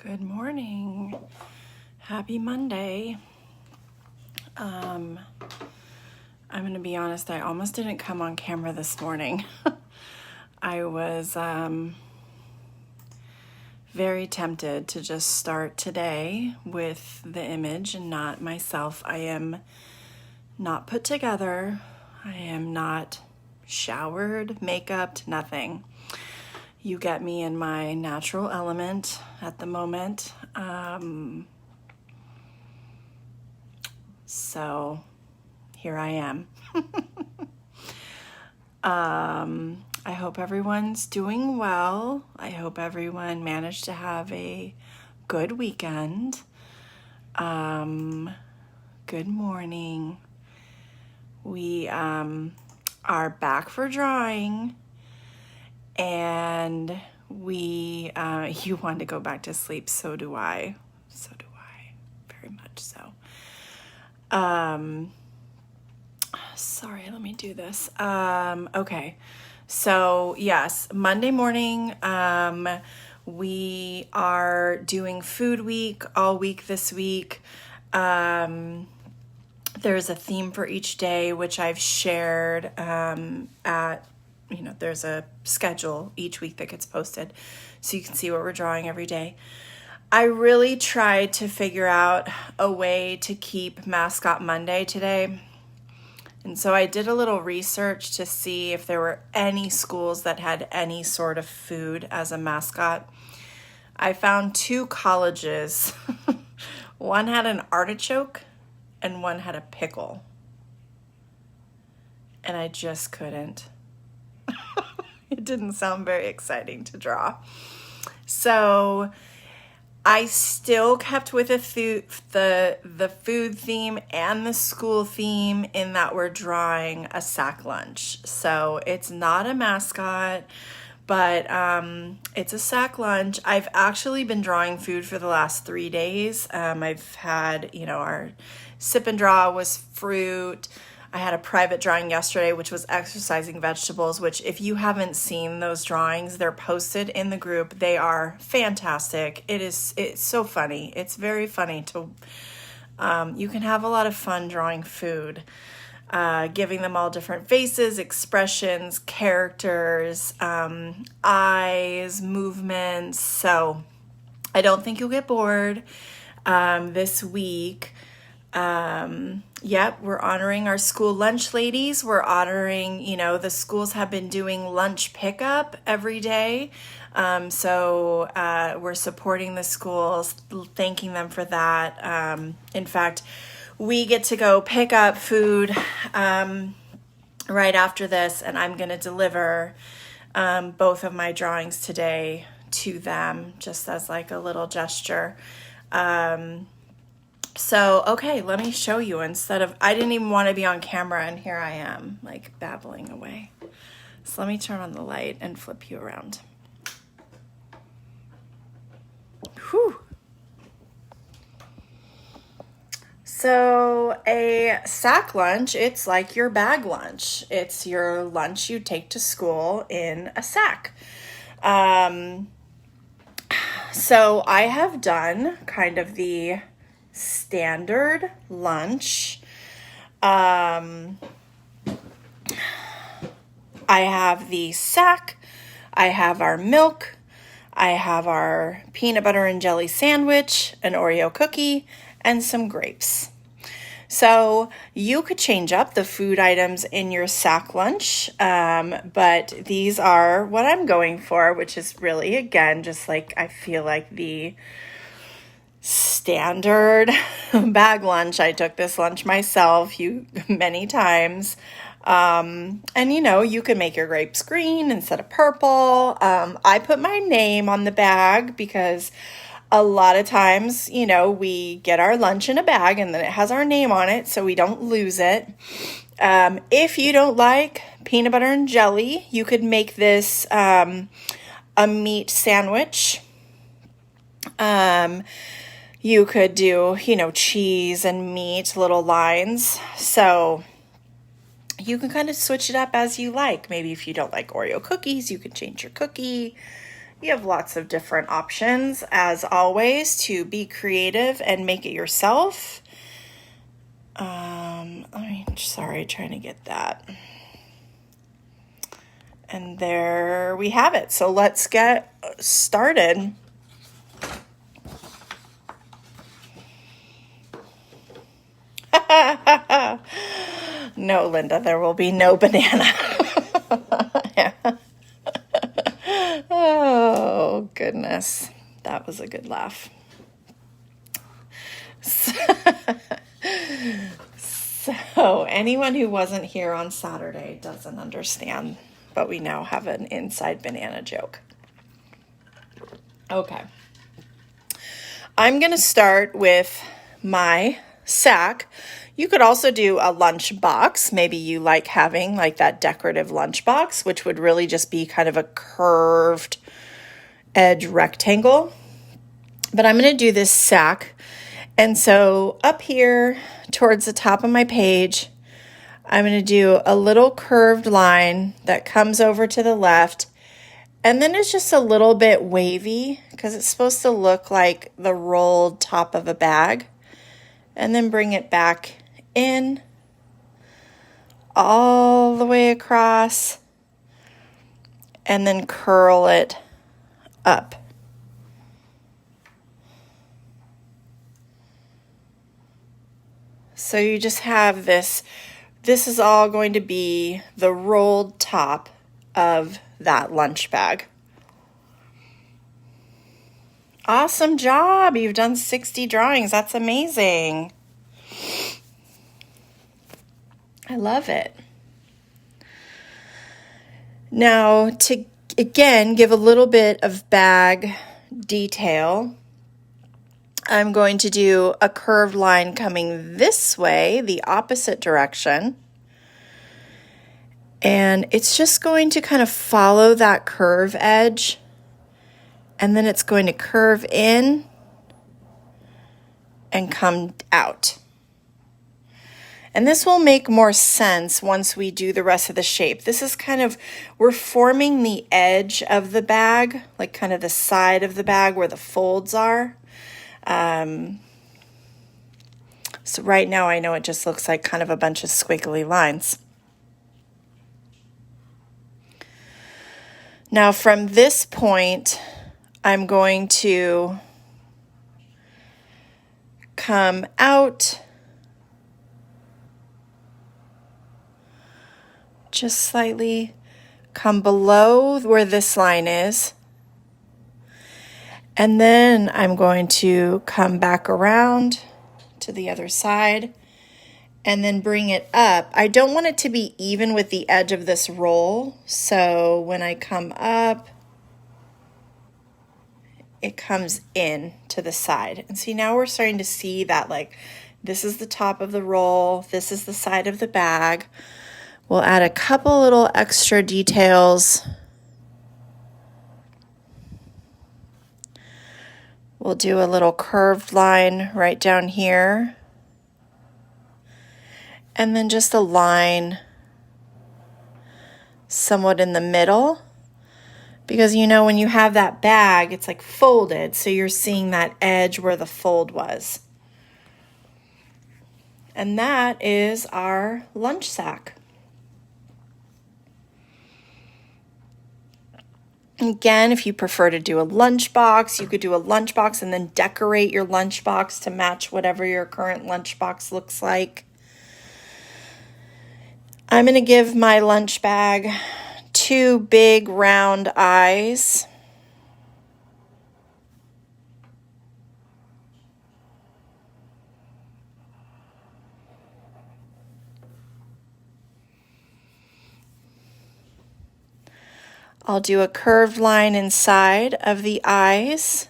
Good morning. Happy Monday. I'm going to be honest, I almost didn't come on camera this morning. I was very tempted to just start today with the image and not myself. I am not put together. I am not showered, makeup, nothing. You get me in my natural element at the moment. So here I am. I hope everyone's doing well. I hope everyone managed to have a good weekend. Good morning. We are back for drawing. And you want to go back to sleep, so do I. So do I, very much so. Sorry, let me do this. Okay, so yes, Monday morning, we are doing food week all week this week. There's a theme for each day, which I've shared there's a schedule each week that gets posted so you can see what we're drawing every day. I really tried to figure out a way to keep Mascot Monday today. And so I did a little research to see if there were any schools that had any sort of food as a mascot. I found 2 colleges. One had an artichoke and one had a pickle. And I just couldn't. It didn't sound very exciting to draw. So I still kept with the food theme and the school theme in that we're drawing a sack lunch. So it's not a mascot, but it's a sack lunch. I've actually been drawing food for the last 3 days. I've had, our sip and draw was fruit. I had a private drawing yesterday, which was exercising vegetables, which if you haven't seen those drawings, they're posted in the group. They are fantastic. It's so funny. It's very funny to, you can have a lot of fun drawing food, giving them all different faces, expressions, characters, eyes, movements. So I don't think you'll get bored this week. Yep, we're honoring our school lunch ladies. We're honoring, the schools have been doing lunch pickup every day. So we're supporting the schools, thanking them for that. In fact, we get to go pick up food right after this, and I'm going to deliver both of my drawings today to them just as like a little gesture. So, okay, let me show you I didn't even want to be on camera, and here I am, like, babbling away. So let me turn on the light and flip you around. Whew. So a sack lunch, it's like your bag lunch. It's your lunch you take to school in a sack. So I have done kind of the standard lunch. I have the sack, I have our milk, I have our peanut butter and jelly sandwich, an Oreo cookie, and some grapes. So you could change up the food items in your sack lunch, but these are what I'm going for, which is really, again, just like I feel like the standard bag lunch. I took this lunch myself many times. And you can make your grapes green instead of purple. I put my name on the bag because a lot of times, we get our lunch in a bag and then it has our name on it so we don't lose it. If you don't like peanut butter and jelly, you could make this a meat sandwich. You could do, cheese and meat, little lines. So you can kind of switch it up as you like. Maybe if you don't like Oreo cookies, you can change your cookie. You have lots of different options, as always, to be creative and make it yourself. Sorry, trying to get that. And there we have it. So let's get started. No, Linda, there will be no banana. Oh, goodness. That was a good laugh. So anyone who wasn't here on Saturday doesn't understand, but we now have an inside banana joke. Okay. I'm going to start with my sack. You could also do a lunch box. Maybe you like having like that decorative lunch box, which would really just be kind of a curved edge rectangle. But I'm going to do this sack. And so up here towards the top of my page, I'm going to do a little curved line that comes over to the left. And then it's just a little bit wavy because it's supposed to look like the rolled top of a bag. And then bring it back in all the way across and then curl it up. So you just have this. This is all going to be the rolled top of that lunch bag. Awesome job. You've done 60 drawings. That's amazing. I love it. Now, to again give a little bit of bag detail, I'm going to do a curved line coming this way, the opposite direction. And it's just going to kind of follow that curve edge. And then it's going to curve in and come out. And this will make more sense once we do the rest of the shape. This is kind of, we're forming the edge of the bag, like kind of the side of the bag where the folds are. So right now I know it just looks like kind of a bunch of squiggly lines. Now from this point, I'm going to come out just slightly, come below where this line is, and then I'm going to come back around to the other side and then bring it up. I don't want it to be even with the edge of this roll, so when I come up, it comes in to the side. And see, now we're starting to see that like this is the top of the roll, this is the side of the bag. We'll add a couple little extra details. We'll do a little curved line right down here. And then just a line somewhat in the middle. Because you know, when you have that bag, it's like folded, so you're seeing that edge where the fold was. And that is our lunch sack. Again, if you prefer to do a lunch box, you could do a lunch box and then decorate your lunch box to match whatever your current lunch box looks like. I'm going to give my lunch bag 2 big round eyes. I'll do a curved line inside of the eyes.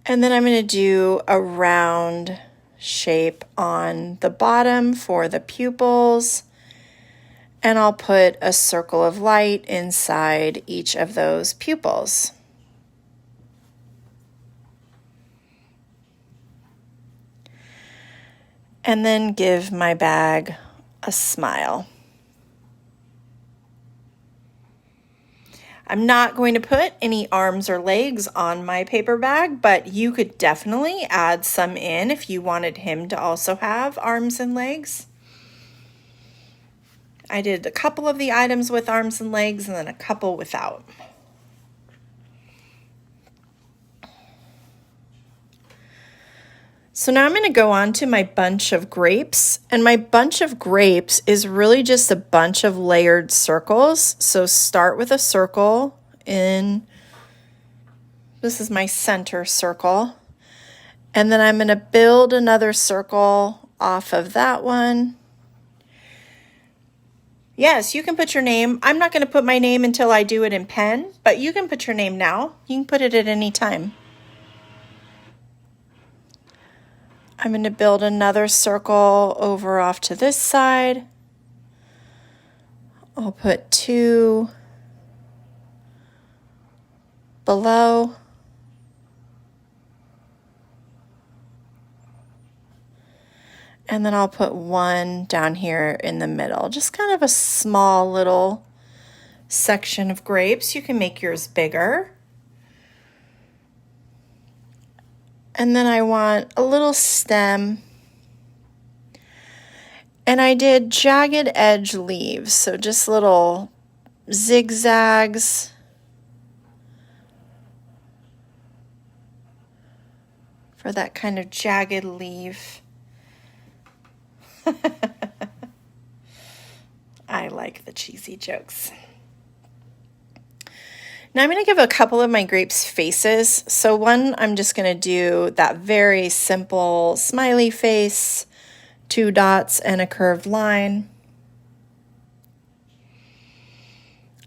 And then I'm going to do a round shape on the bottom for the pupils. And I'll put a circle of light inside each of those pupils. And then give my bag a smile. I'm not going to put any arms or legs on my paper bag, but you could definitely add some in if you wanted him to also have arms and legs. I did a couple of the items with arms and legs and then a couple without. So now I'm going to go on to my bunch of grapes, and my bunch of grapes is really just a bunch of layered circles. So start with a circle this is my center circle, and then I'm going to build another circle off of that one. Yes, you can put your name. I'm not going to put my name until I do it in pen, but you can put your name now. You can put it at any time. I'm going to build another circle over off to this side. I'll put 2 below. And then I'll put 1 down here in the middle. Just kind of a small little section of grapes. You can make yours bigger. And then I want a little stem. And I did jagged edge leaves, so just little zigzags for that kind of jagged leaf. I like the cheesy jokes. Now I'm going to give a couple of my grapes faces. So one, I'm just going to do that very simple smiley face, 2 dots and a curved line.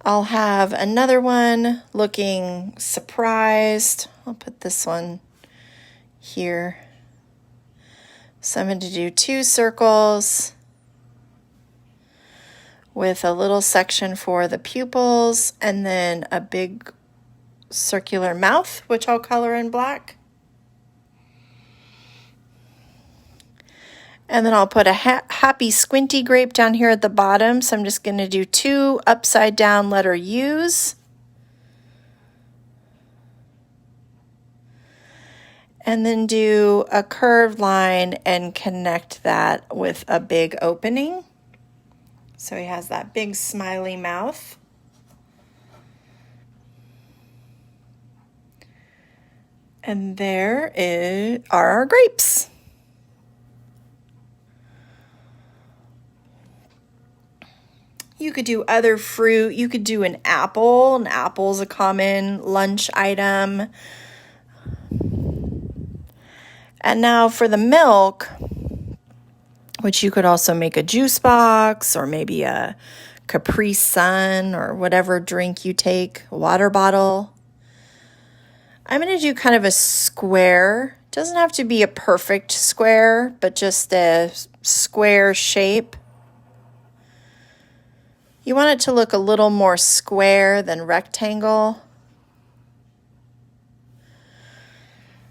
I'll have another one looking surprised. I'll put this one here. So I'm going to do 2 circles with a little section for the pupils, and then a big circular mouth, which I'll color in black. And then I'll put a happy squinty grape down here at the bottom. So I'm just going to do 2 upside down letter U's. And then do a curved line and connect that with a big opening. So he has that big smiley mouth. And there are our grapes. You could do other fruit. You could do an apple. An apple's a common lunch item. And now for the milk, which you could also make a juice box or maybe a Capri Sun or whatever drink you take, a water bottle. I'm going to do kind of a square. It doesn't have to be a perfect square, but just a square shape. You want it to look a little more square than rectangle.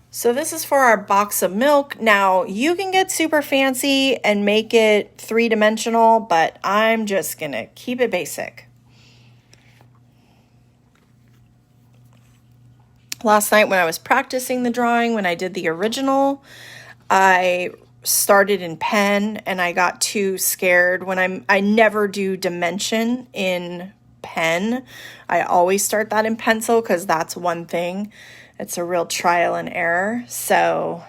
So this is for our box of milk. Now you can get super fancy and make it 3-dimensional, but I'm just gonna keep it basic. Last night when I was practicing the drawing, when I did the original, I started in pen and I got too scared. I never do dimension in pen. I always start that in pencil because that's one thing. It's a real trial and error. So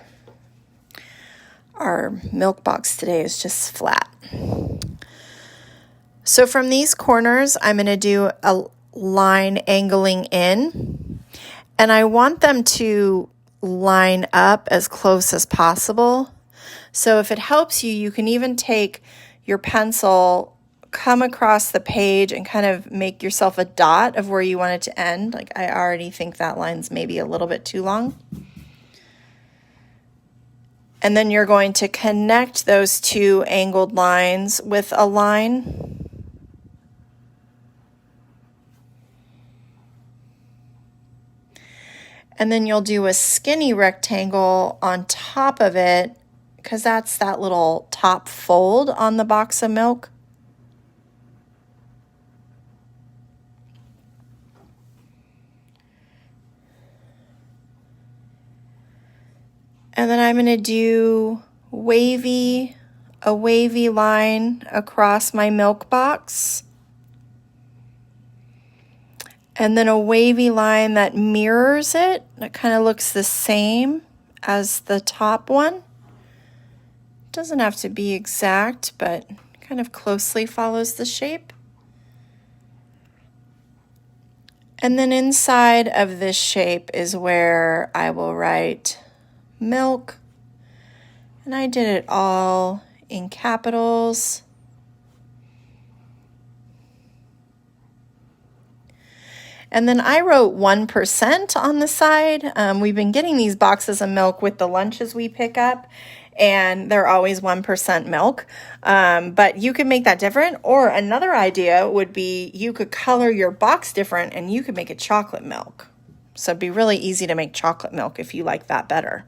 our milk box today is just flat. So from these corners, I'm going to do a line angling in, and I want them to line up as close as possible. So if it helps you, you can even take your pencil, come across the page and kind of make yourself a dot of where you want it to end. Like I already think that line's maybe a little bit too long. And then you're going to connect those 2 angled lines with a line. And then you'll do a skinny rectangle on top of it because that's that little top fold on the box of milk. And then I'm going to do a wavy line across my milk box. And then a wavy line that mirrors it. It kind of looks the same as the top one. Doesn't have to be exact, but kind of closely follows the shape. And then inside of this shape is where I will write milk. And I did it all in capitals. And then I wrote 1% on the side. We've been getting these boxes of milk with the lunches we pick up, and they're always 1% milk. But you could make that different. Or another idea would be you could color your box different and you could make it chocolate milk. So it'd be really easy to make chocolate milk if you like that better.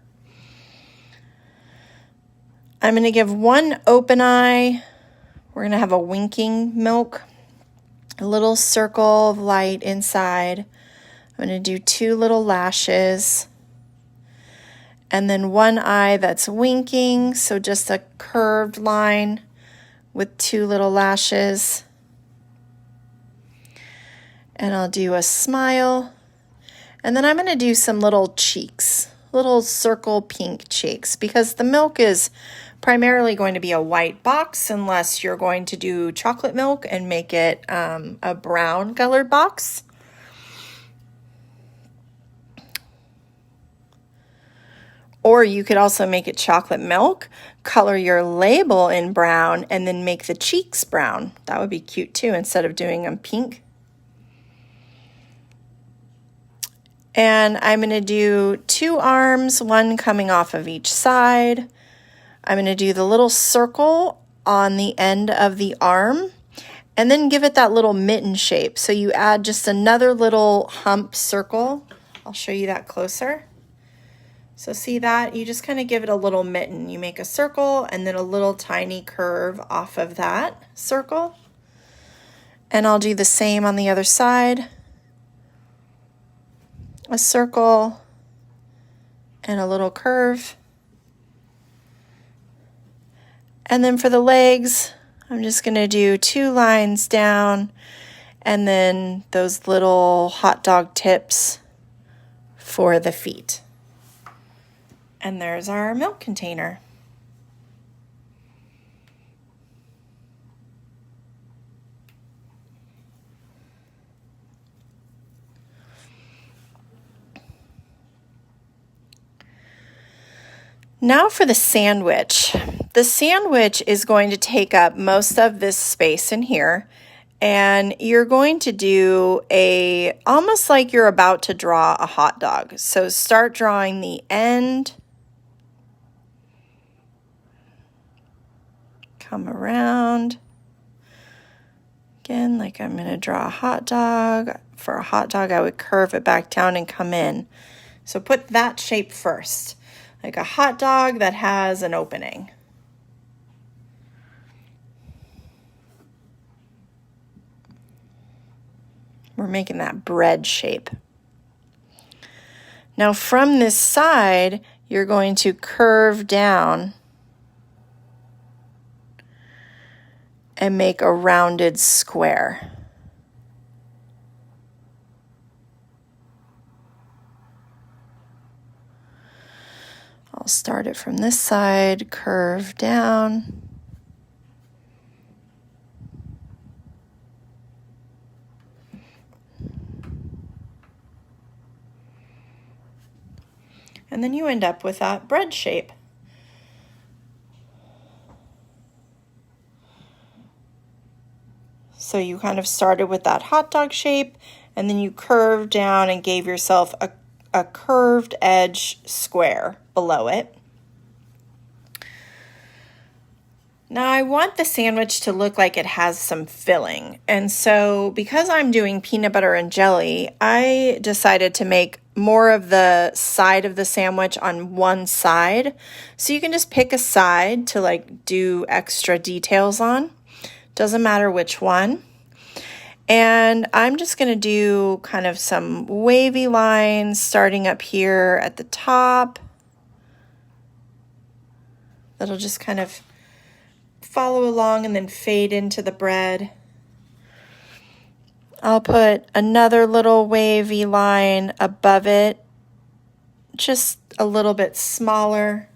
I'm going to give one open eye. We're going to have a winking milk. A little circle of light inside. I'm going to do 2 little lashes. And then one eye that's winking, so just a curved line with 2 little lashes. And I'll do a smile. And then I'm going to do some little cheeks, little circle pink cheeks, because the milk is primarily going to be a white box unless you're going to do chocolate milk and make it a brown colored box. Or you could also make it chocolate milk, color your label in brown, and then make the cheeks brown. That would be cute too, instead of doing them pink. And I'm going to do 2 arms, one coming off of each side. I'm going to do the little circle on the end of the arm and then give it that little mitten shape. So you add just another little hump circle. I'll show you that closer. So see that? You just kind of give it a little mitten. You make a circle and then a little tiny curve off of that circle. And I'll do the same on the other side. A circle and a little curve. And then for the legs, I'm just going to do 2 lines down and then those little hot dog tips for the feet. And there's our milk container. Now for the sandwich. The sandwich is going to take up most of this space in here, and you're going to do almost like you're about to draw a hot dog. So start drawing the end, come around, again like I'm going to draw a hot dog. For a hot dog I would curve it back down and come in. So put that shape first. Like a hot dog that has an opening. We're making that bread shape. Now from this side, you're going to curve down and make a rounded square. I'll start it from this side, curve down. And then you end up with that bread shape. So you kind of started with that hot dog shape, and then you curved down and gave yourself a curved edge square below it. Now I want the sandwich to look like it has some filling. And so because I'm doing peanut butter and jelly, I decided to make more of the side of the sandwich on one side. So you can just pick a side to like do extra details on. Doesn't matter which one. And I'm just going to do kind of some wavy lines starting up here at the top. that'll just kind of follow along and then fade into the bread. I'll put another little wavy line above it, just a little bit smaller.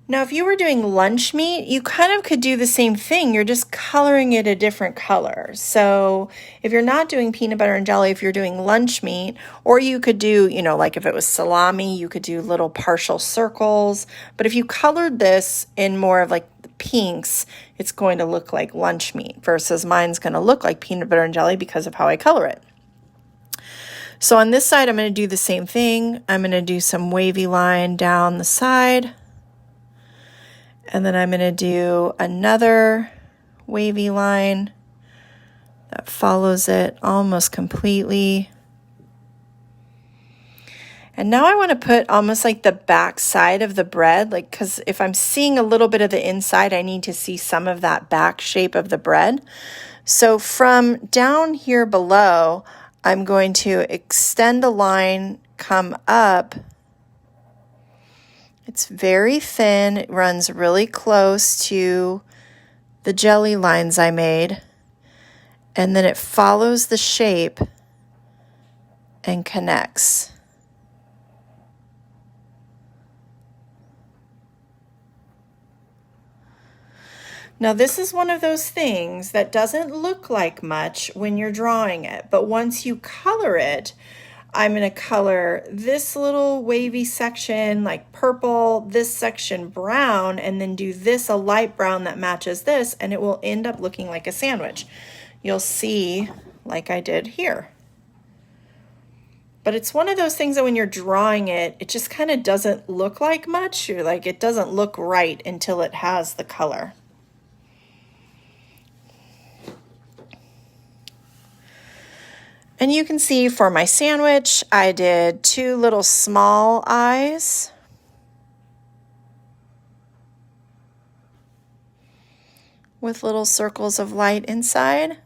Now, if you were doing lunch meat, you kind of could do the same thing. You're just coloring it a different color. So if you're not doing peanut butter and jelly, if you're doing lunch meat, or you could do, like if it was salami, you could do little partial circles. But if you colored this in more of like the pinks, it's going to look like lunch meat versus mine's going to look like peanut butter and jelly because of how I color it. So on this side, I'm going to do the same thing. I'm going to do some wavy line down the side. And then I'm going to do another wavy line that follows it almost completely. And now I want to put almost like the back side of the bread, like, because if I'm seeing a little bit of the inside, I need to see some of that back shape of the bread. So from down here below, I'm going to extend a line, come up. It's very thin. It runs really close to the jelly lines I made. And then it follows the shape and connects. Now, this is one of those things that doesn't look like much when you're drawing it, but once you color it, I'm going to color this little wavy section like purple, this section brown, and then do this a light brown that matches this, and it will end up looking like a sandwich. You'll see like I did here. But it's one of those things that when you're drawing it, it just kind of doesn't look like much. You're like, it doesn't look right until it has the color. And you can see for my sandwich, I did 2 little small eyes. With little circles of light inside.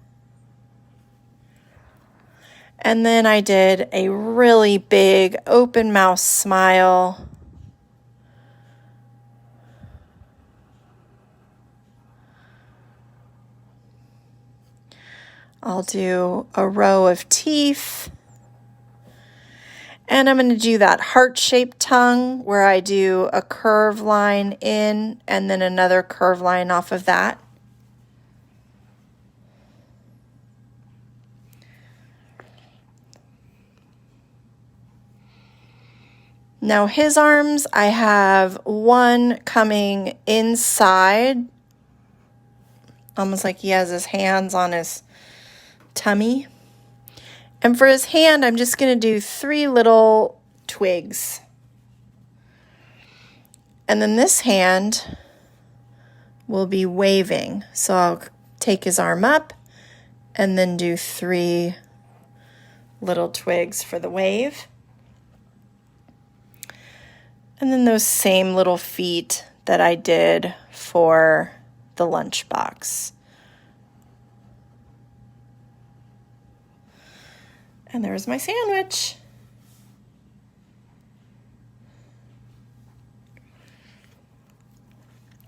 And then I did a really big open mouth smile. I'll do a row of teeth. And I'm going to do that heart-shaped tongue where I do a curve line in and then another curve line off of that. Now his arms, I have one coming inside, almost like he has his hands on his tummy. And for his hand, I'm just going to do 3 little twigs. And then this hand will be waving. So I'll take his arm up and then do 3 little twigs for the wave. And then those same little feet that I did for the lunchbox. And there's my sandwich.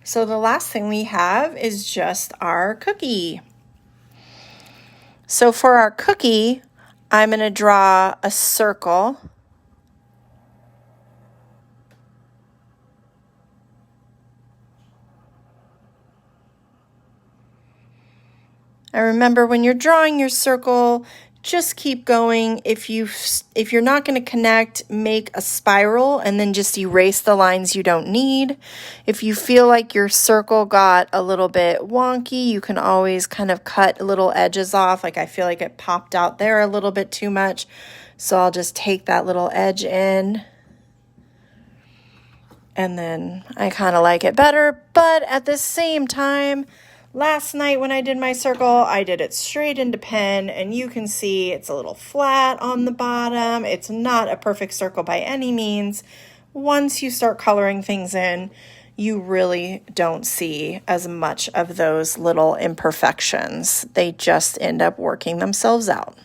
So the last thing we have is just our cookie. So for our cookie, I'm going to draw a circle. And remember, when you're drawing your circle, just keep going. If you're not going to connect, make a spiral and then just erase the lines you don't need. If you feel like your circle got a little bit wonky, you can always kind of cut little edges off. Like I feel like it popped out there a little bit too much. So I'll just take that little edge in. And then I kind of like it better. But at the same time, last night when I did my circle, I did it straight into pen, and you can see it's a little flat on the bottom. It's not a perfect circle by any means. Once you start coloring things in, you really don't see as much of those little imperfections. They just end up working themselves out.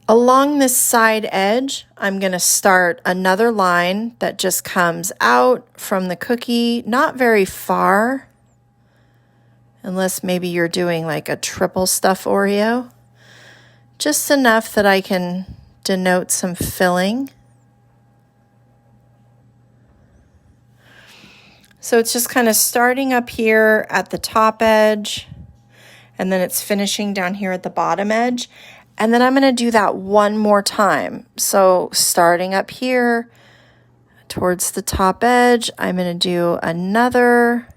Along this side edge, I'm going to start another line that just comes out from the cookie, not very far, unless maybe you're doing like a triple stuff Oreo. Just enough that I can denote some filling. So it's just kind of starting up here at the top edge, and then it's finishing down here at the bottom edge. And then I'm going to do that one more time. So starting up here towards the top edge, I'm going to do another.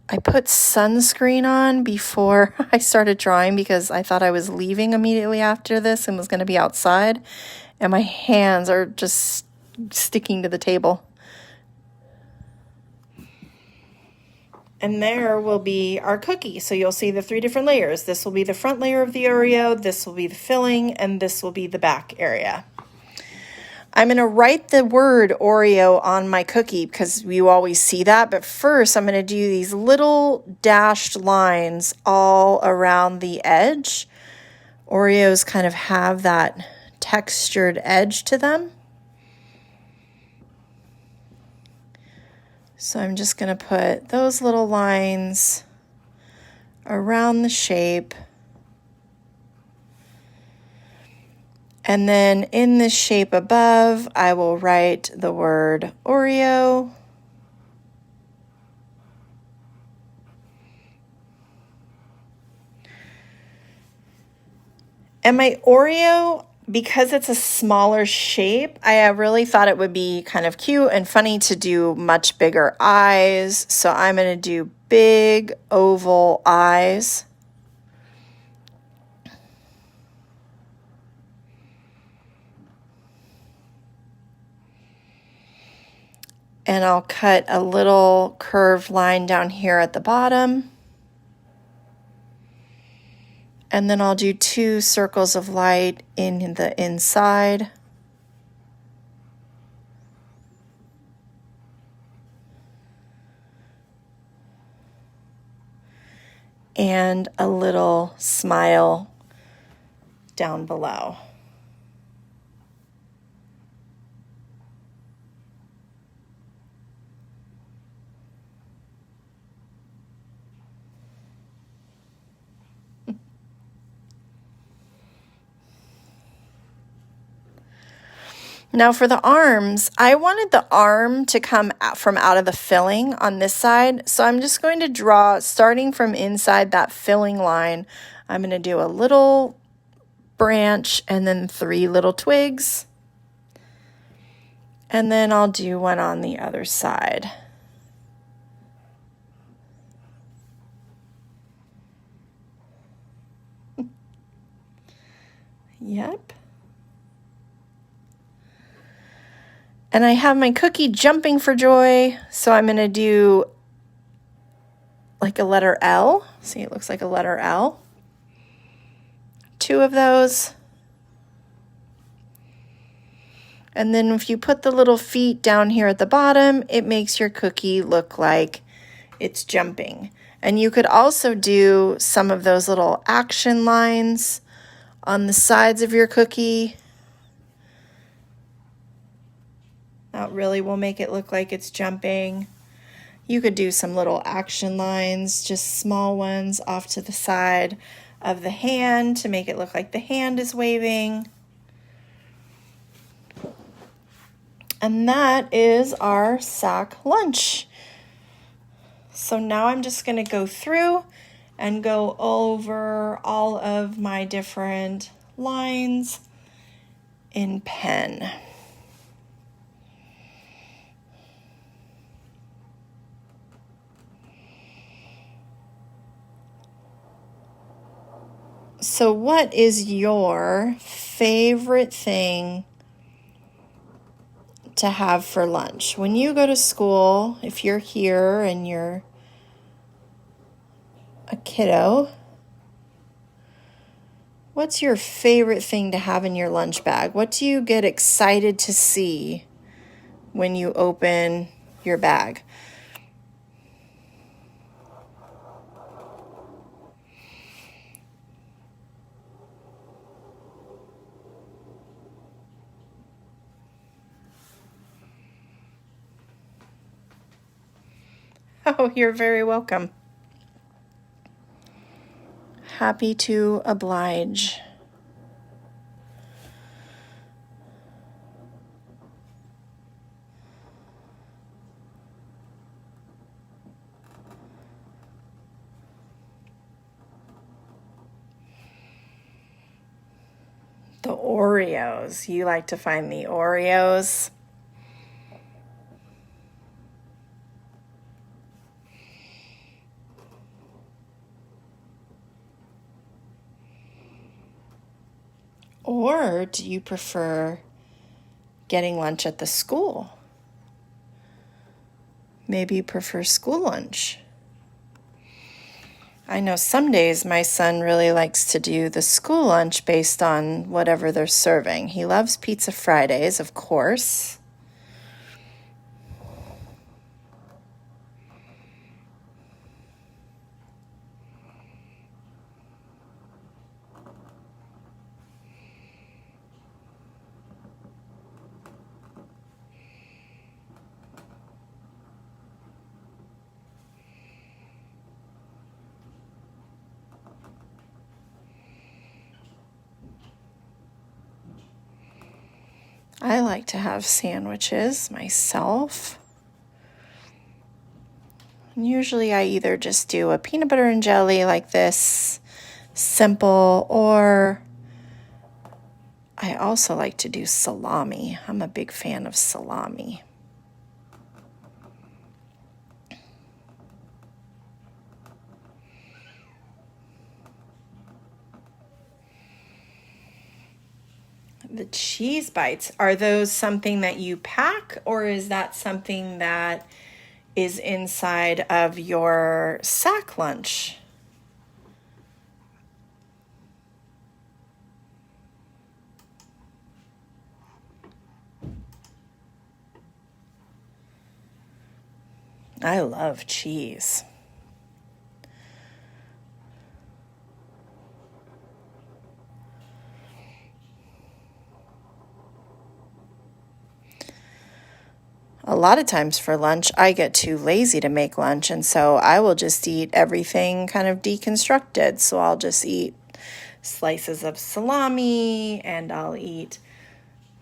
I put sunscreen on before I started drawing because I thought I was leaving immediately after this and was going to be outside. And my hands are just sticking to the table. And there will be our cookie. So you'll see the 3 different layers. This will be the front layer of the Oreo, this will be the filling, and this will be the back area. I'm going to write the word Oreo on my cookie because you always see that. But first, I'm going to do these little dashed lines all around the edge. Oreos kind of have that textured edge to them. So I'm just going to put those little lines around the shape. And then in this shape above, I will write the word Oreo. And my Oreo, because it's a smaller shape, I really thought it would be kind of cute and funny to do much bigger eyes. So I'm going to do big oval eyes. And I'll cut a little curved line down here at the bottom. And then I'll do 2 circles of light in the inside. And a little smile down below. Now for the arms, I wanted the arm to come out from out of the filling on this side. So I'm just going to draw, starting from inside that filling line, I'm going to do a little branch and then 3 little twigs. And then I'll do one on the other side. Yep. And I have my cookie jumping for joy, so I'm going to do like a letter L. See, it looks like a letter L. 2 of those. And then if you put the little feet down here at the bottom, it makes your cookie look like it's jumping. And you could also do some of those little action lines on the sides of your cookie. That really will make it look like it's jumping. You could do some little action lines, just small ones off to the side of the hand to make it look like the hand is waving. And that is our sack lunch. So now I'm just going to go through and go over all of my different lines in pen. So what is your favorite thing to have for lunch? When you go to school, if you're here and you're a kiddo, what's your favorite thing to have in your lunch bag? What do you get excited to see when you open your bag? Oh, you're very welcome. Happy to oblige. The Oreos. You like to find the Oreos? Or do you prefer getting lunch at the school? Maybe you prefer school lunch. I know some days my son really likes to do the school lunch based on whatever they're serving. He loves Pizza Fridays, of course. I like to have sandwiches myself. And usually I either just do a peanut butter and jelly like this, simple, or I also like to do salami. I'm a big fan of salami. The cheese bites, are those something that you pack, or is that something that is inside of your sack lunch? I love cheese. A lot of times for lunch, I get too lazy to make lunch, and so I will just eat everything kind of deconstructed. So I'll just eat slices of salami, and I'll eat,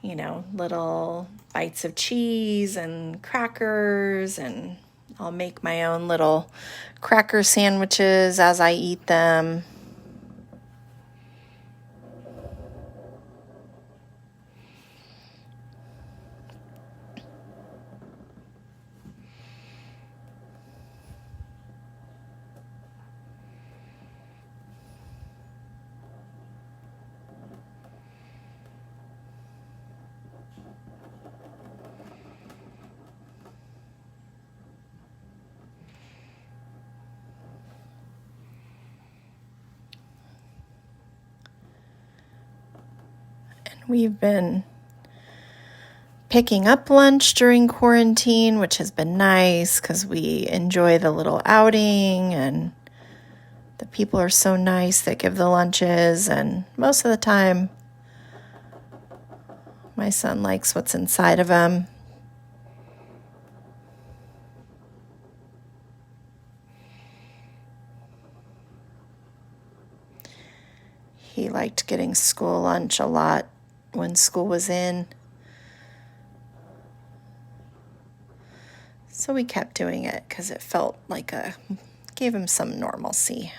little bites of cheese and crackers, and I'll make my own little cracker sandwiches as I eat them. We've been picking up lunch during quarantine, which has been nice because we enjoy the little outing, and the people are so nice that give the lunches, and most of the time my son likes what's inside of them. He liked getting school lunch a lot when school was in. So we kept doing it because it felt like gave him some normalcy.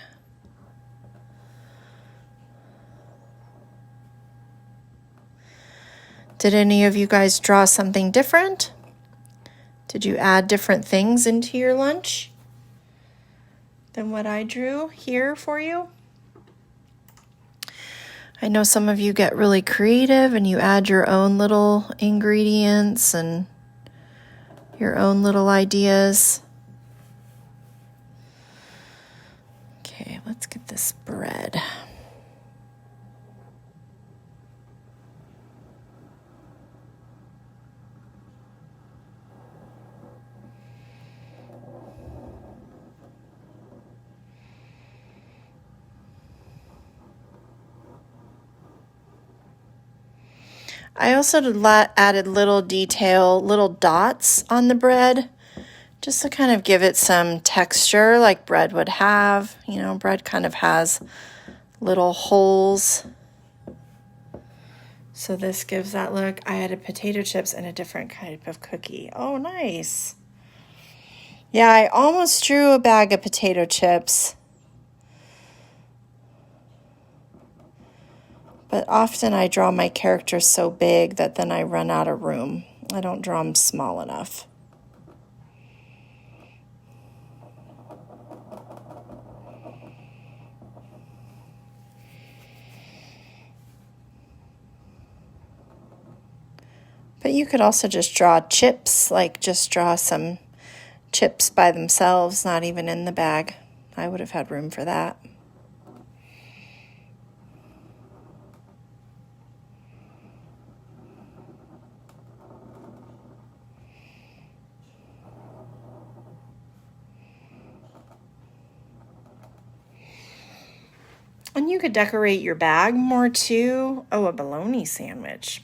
Did any of you guys draw something different? Did you add different things into your lunch than what I drew here for you? I know some of you get really creative and you add your own little ingredients and your own little ideas. Okay, let's get this bread. I also added little dots on the bread just to kind of give it some texture like bread would have. You know, bread kind of has little holes. So this gives that look. I added potato chips and a different type of cookie. Oh, nice. Yeah, I almost drew a bag of potato chips. But often I draw my characters so big that then I run out of room. I don't draw them small enough. But you could also just draw chips, like just draw some chips by themselves, not even in the bag. I would have had room for that. And you could decorate your bag more too. Oh, a bologna sandwich.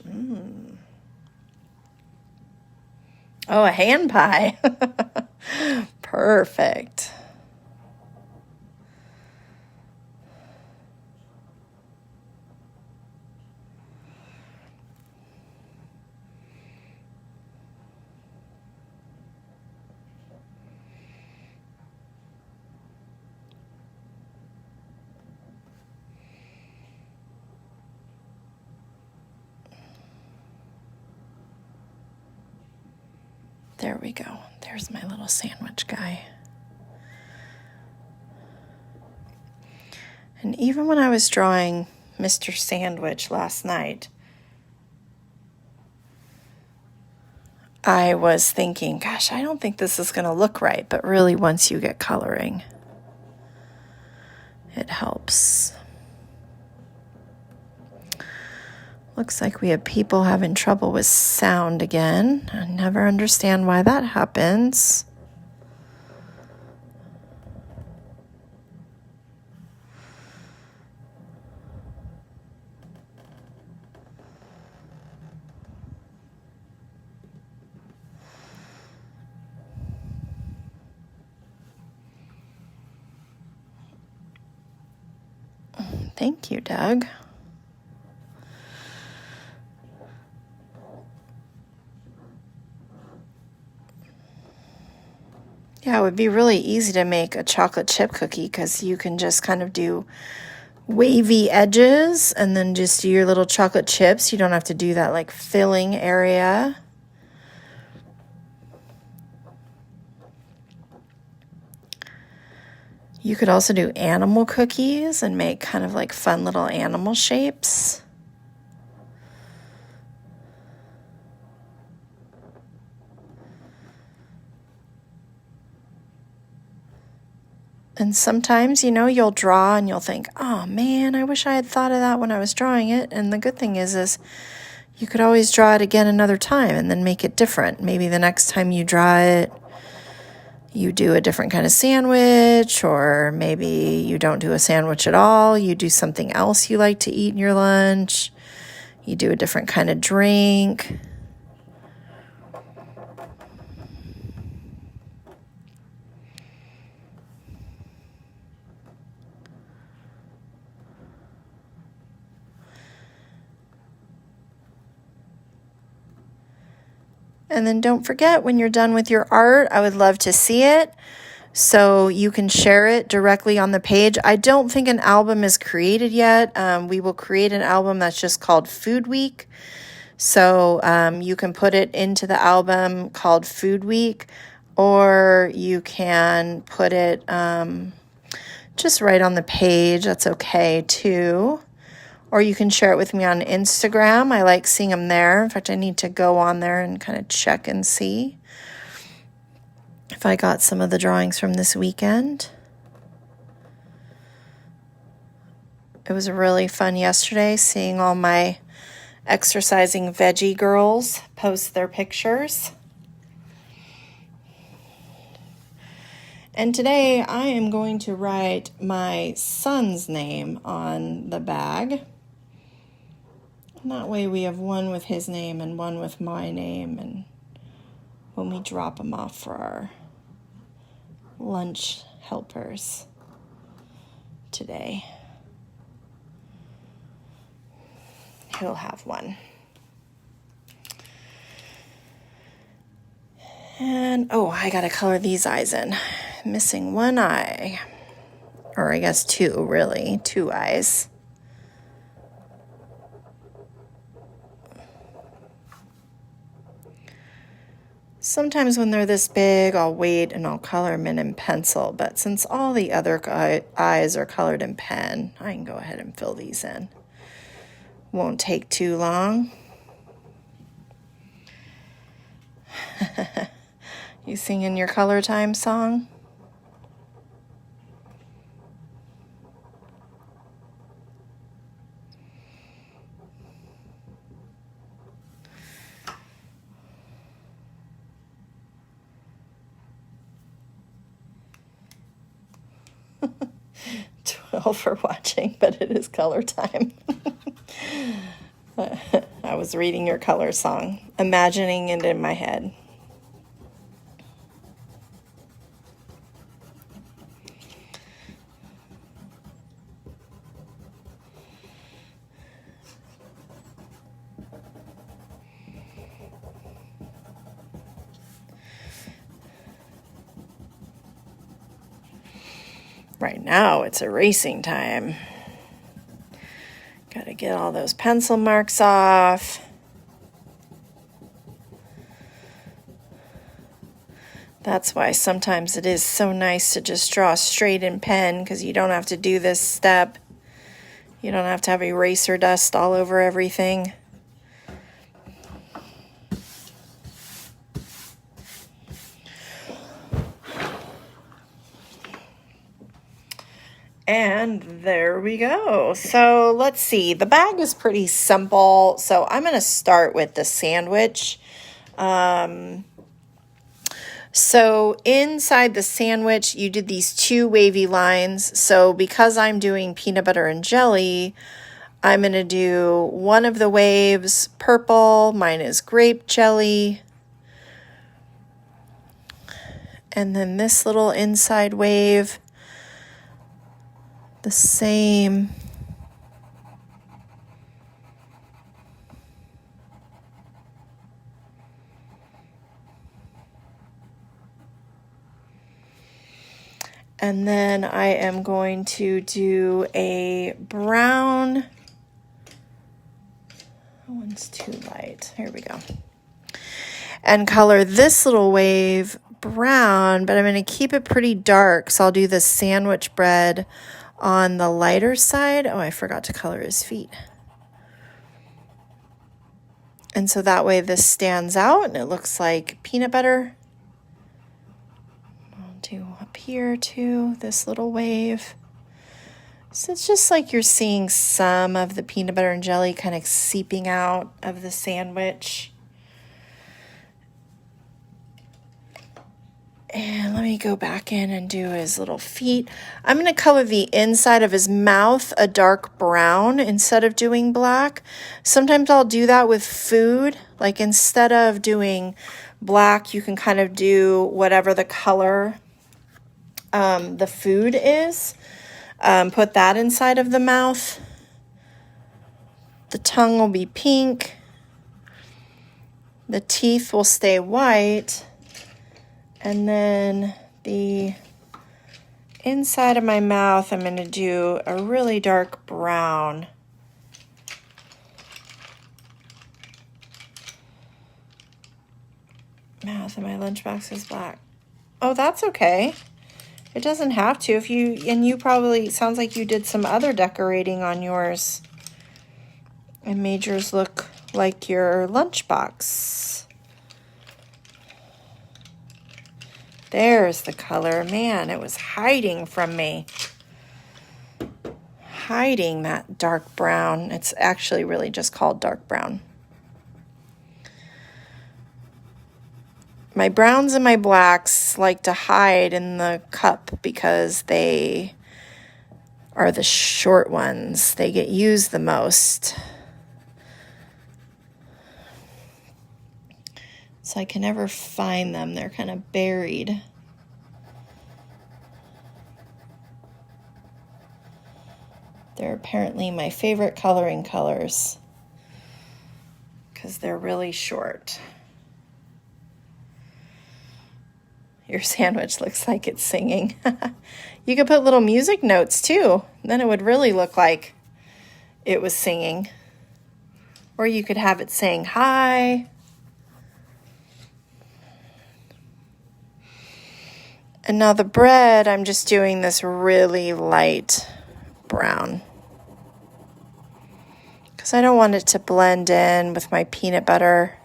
Oh, a hand pie. Perfect. There we go. There's my little sandwich guy. And even when I was drawing Mr. Sandwich last night, I was thinking, gosh, I don't think this is going to look right. But really, once you get coloring, it helps. Looks like we have people having trouble with sound again. I never understand why that happens. Thank you, Doug. Yeah, it would be really easy to make a chocolate chip cookie because you can just kind of do wavy edges and then just do your little chocolate chips. You don't have to do that like filling area. You could also do animal cookies and make kind of like fun little animal shapes. And sometimes, you know, you'll draw and you'll think, oh man, I wish I had thought of that when I was drawing it. And the good thing is you could always draw it again another time and then make it different. Maybe the next time you draw it, you do a different kind of sandwich, or maybe you don't do a sandwich at all. You do something else you like to eat in your lunch. You do a different kind of drink. And then don't forget, when you're done with your art, I would love to see it so you can share it directly on the page. I don't think an album is created yet. We will create an album that's just called Food Week. So you can put it into the album called Food Week, or you can put it just right on the page. That's okay too. Or you can share it with me on Instagram. I like seeing them there. In fact, I need to go on there and kind of check and see if I got some of the drawings from this weekend. It was really fun yesterday seeing all my exercising veggie girls post their pictures. And today I am going to write my son's name on the bag. And that way we have one with his name and one with my name, and when we drop them off for our lunch helpers today. He'll have one. And, oh, I gotta color these eyes in. Missing one eye. Or I guess two, really. 2 eyes. Sometimes when they're this big, I'll wait and I'll color them in pencil. But since all the other eyes are colored in pen, I can go ahead and fill these in. Won't take too long. You singing your color time song? For watching, but it is color time. I was reading your color song, imagining it in my head. Right now, it's erasing time. Got to get all those pencil marks off. That's why sometimes it is so nice to just draw straight in pen, because you don't have to do this step. You don't have to have eraser dust all over everything. And there we go. So let's see. The bag is pretty simple. So I'm going to start with the sandwich. So inside the sandwich, you did these 2 wavy lines. So because I'm doing peanut butter and jelly, I'm going to do one of the waves purple. Mine is grape jelly. And then this little inside wave, the same. And then I am going to do a brown. That one's too light. Here we go. And color this little wave brown, but I'm going to keep it pretty dark. So I'll do the sandwich bread on the lighter side. Oh, I forgot to color his feet. And so that way this stands out and it looks like peanut butter. I'll do up here too, this little wave. So it's just like you're seeing some of the peanut butter and jelly kind of seeping out of the sandwich. And let me go back in and do his little feet. I'm going to color the inside of his mouth a dark brown instead of doing black. Sometimes I'll do that with food. Like instead of doing black, you can kind of do whatever the color the food is. Put that inside of the mouth. The tongue will be pink. The teeth will stay white. And then the inside of my mouth, I'm going to do a really dark brown. Mouth and my lunchbox is black. Oh, that's okay. It doesn't have to. If you, and you probably, sounds like you did some other decorating on yours and made yours look like your lunchbox. There's the color. Man, it was hiding from me. Hiding that dark brown. It's actually really just called dark brown. My browns and my blacks like to hide in the cup because they are the short ones. They get used the most. So I can never find them. They're kind of buried. They're apparently my favorite coloring colors because they're really short. Your sandwich looks like it's singing. You could put little music notes too. Then it would really look like it was singing. Or you could have it saying hi. And now the bread, I'm just doing this really light brown because I don't want it to blend in with my peanut butter.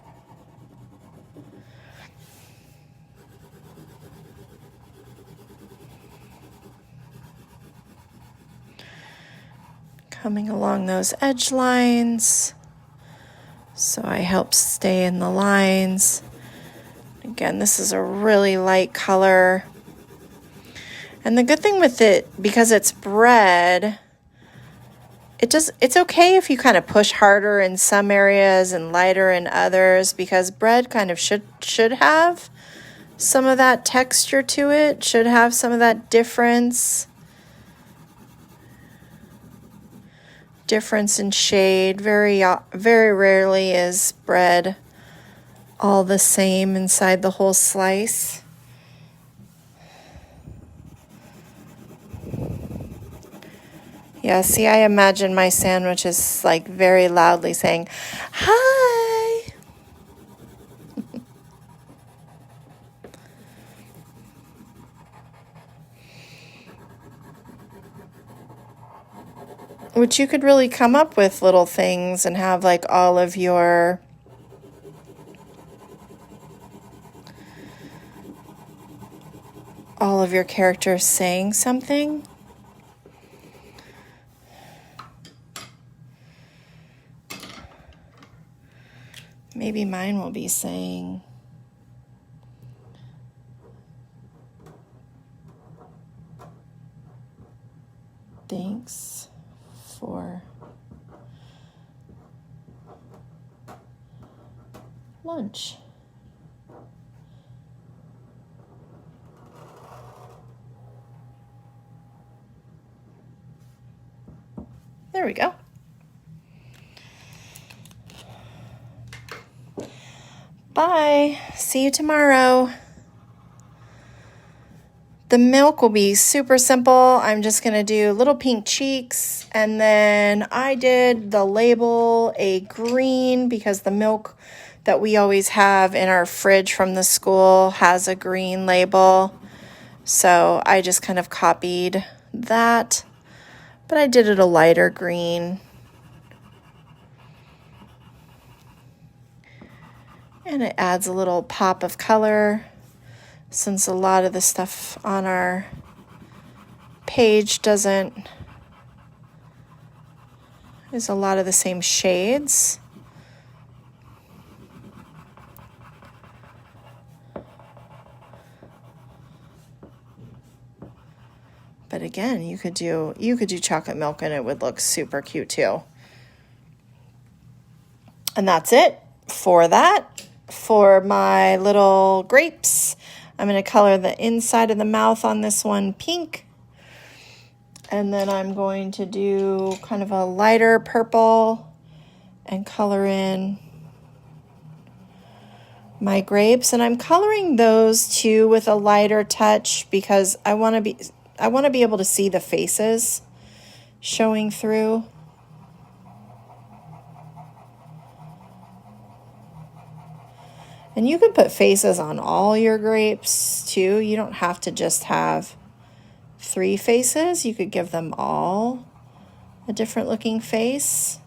Coming along those edge lines so I help stay in the lines. Again, this is a really light color. And the good thing with it, because it's bread, it's okay if you kind of push harder in some areas and lighter in others, because bread kind of should have some of that texture to it, should have some of that difference in shade. Very rarely is bread all the same inside the whole slice. Yeah, see, I imagine my sandwich is like very loudly saying, hi. Which you could really come up with little things and have like all of your characters saying something. Maybe mine will be saying, thanks for lunch. There we go. Bye. See you tomorrow. The milk will be super simple. I'm just going to do little pink cheeks. And then I did the label a green because the milk that we always have in our fridge from the school has a green label. So I just kind of copied that. But I did it a lighter green. And it adds a little pop of color, since a lot of the stuff on our page is a lot of the same shades. But again, you could do chocolate milk and it would look super cute too. And that's it for that. For my little grapes, I'm going to color the inside of the mouth on this one pink. And then I'm going to do kind of a lighter purple and color in my grapes. And I'm coloring those too with a lighter touch because I want to be able to see the faces showing through. And you could put faces on all your grapes too. You don't have to just have 3 faces. You could give them all a different looking face.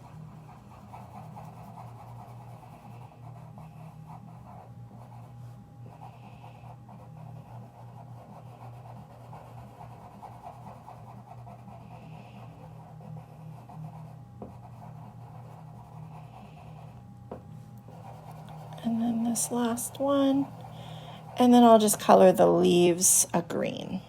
And then this last one. And then I'll just color the leaves a green.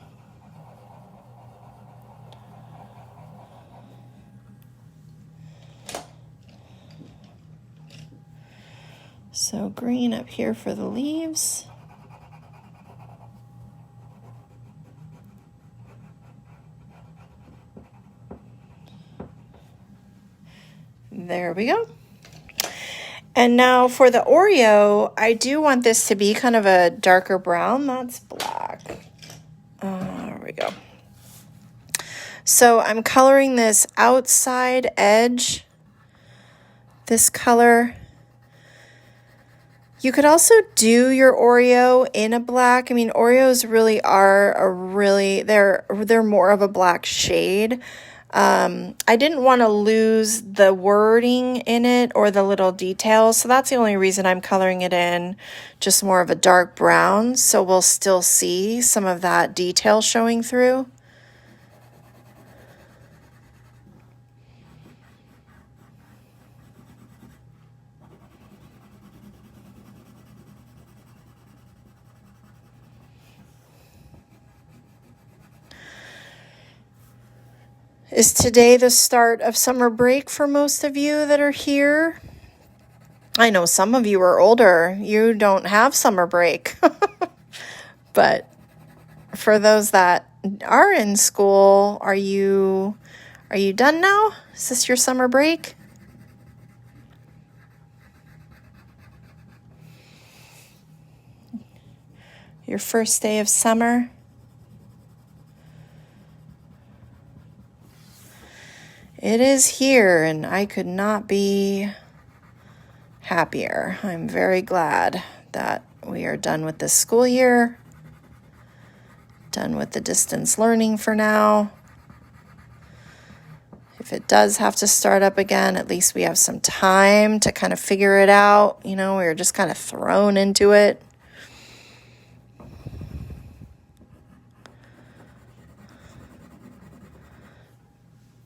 So green up here for the leaves. There we go. And now for the Oreo, I do want this to be kind of a darker brown. That's black. There we go. So I'm coloring this outside edge, this color. You could also do your Oreo in a black. I mean, Oreos really are they're more of a black shade. I didn't want to lose the wording in it or the little details, so that's the only reason I'm coloring it in just more of a dark brown, so we'll still see some of that detail showing through. Is today the start of summer break for most of you that are here? I know some of you are older. You don't have summer break. But for those that are in school, are you done now? Is this your summer break? Your first day of summer? It is here, and I could not be happier. I'm very glad that we are done with this school year, done with the distance learning for now. If it does have to start up again, at least we have some time to kind of figure it out. You know, we were just kind of thrown into it.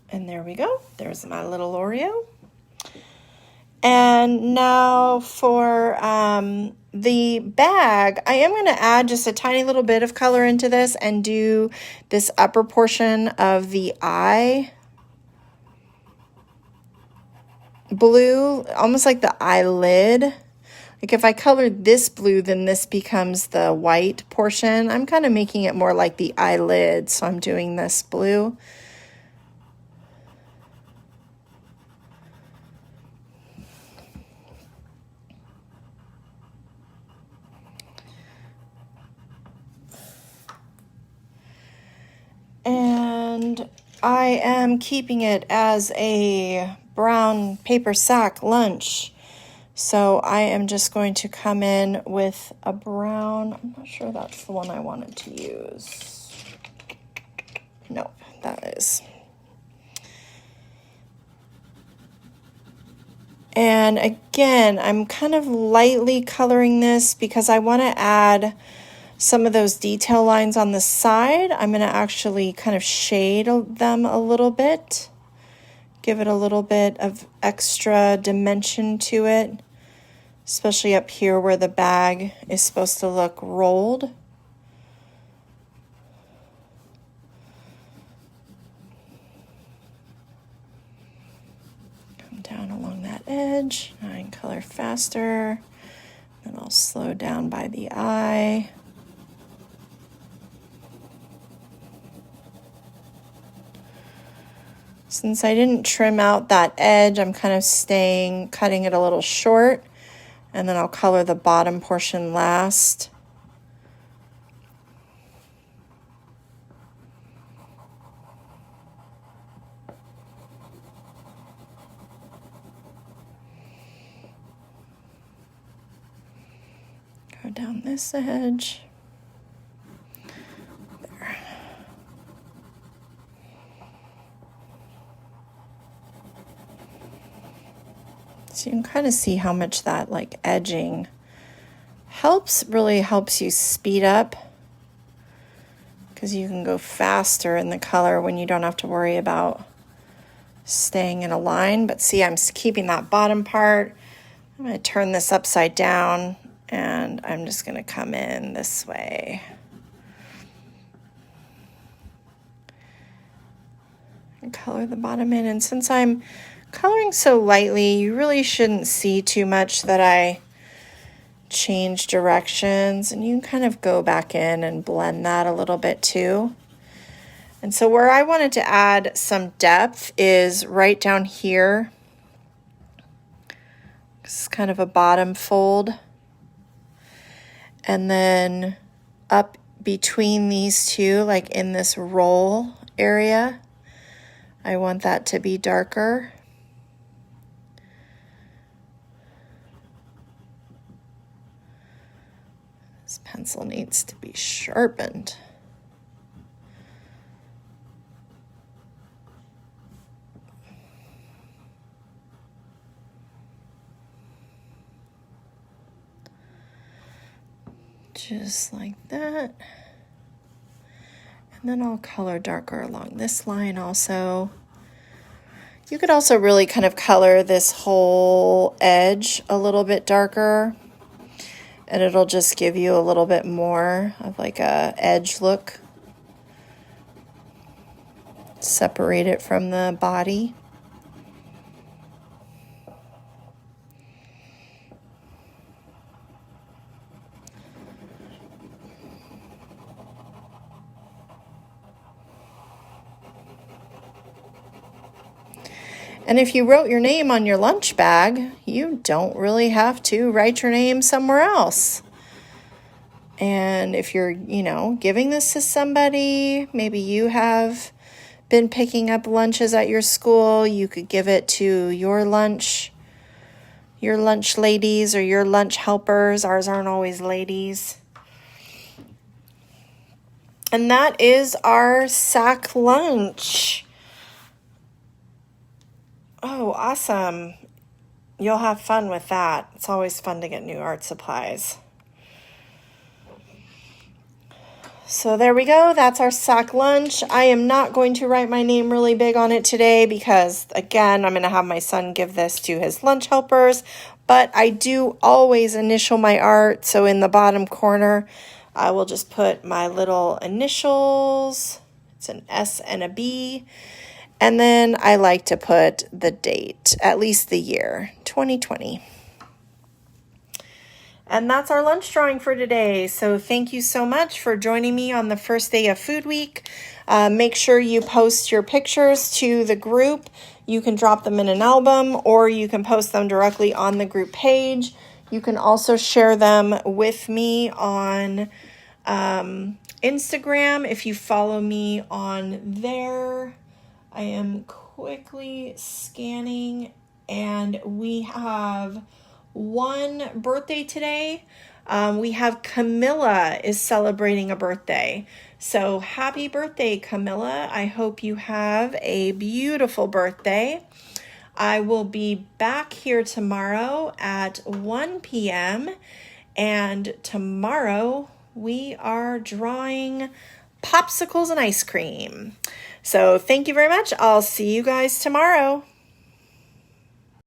And there we go. There's my little Oreo. And now for the bag, I am going to add just a tiny little bit of color into this and do this upper portion of the eye blue, almost like the eyelid. Like if I colored this blue, then this becomes the white portion. I'm kind of making it more like the eyelid, so I'm doing this blue. And I am keeping it as a brown paper sack lunch. So I am just going to come in with a brown. I'm not sure that's the one I wanted to use. Nope, that is. And again, I'm kind of lightly coloring this because I want to add some of those detail lines on the side. I'm going to actually kind of shade them a little bit, give it a little bit of extra dimension to it, especially up here where the bag is supposed to look rolled. Come down along that edge. I can color faster, and I'll slow down by the eye. Since I didn't trim out that edge, I'm kind of cutting it a little short, and then I'll color the bottom portion last. Go down this edge. So you can kind of see how much that like edging really helps you speed up, because you can go faster in the color when you don't have to worry about staying in a line. But see, I'm keeping that bottom part. I'm going to turn this upside down, and I'm just going to come in this way. And color the bottom in. And since I'm coloring so lightly, you really shouldn't see too much that I change directions, and you can kind of go back in and blend that a little bit too. And so where I wanted to add some depth is right down here It's kind of a bottom fold. And then up between these two, like in this roll area, I want that to be darker. This pencil needs to be sharpened. Just like that. And then I'll color darker along this line also. You could also really kind of color this whole edge a little bit darker, and it'll just give you a little bit more of like a edge look. Separate it from the body. And if you wrote your name on your lunch bag, you don't really have to write your name somewhere else. And if you're, giving this to somebody, maybe you have been picking up lunches at your school, you could give it to your lunch ladies or your lunch helpers. Ours aren't always ladies. And that is our sack lunch. Oh, awesome. You'll have fun with that. It's always fun to get new art supplies. So there we go. That's our sack lunch. I am not going to write my name really big on it today because, again, I'm going to have my son give this to his lunch helpers. But I do always initial my art. So in the bottom corner, I will just put my little initials. It's an S and a B. And then I like to put the date, at least the year, 2020. And that's our lunch drawing for today. So thank you so much for joining me on the first day of Food Week. Make sure you post your pictures to the group. You can drop them in an album or you can post them directly on the group page. You can also share them with me on Instagram if you follow me on there. I am quickly scanning, and we have one birthday today. We have Camilla is celebrating a birthday. So happy birthday, Camilla. I hope you have a beautiful birthday. I will be back here tomorrow at 1 p.m. And tomorrow we are drawing popsicles and ice cream. So thank you very much. I'll see you guys tomorrow.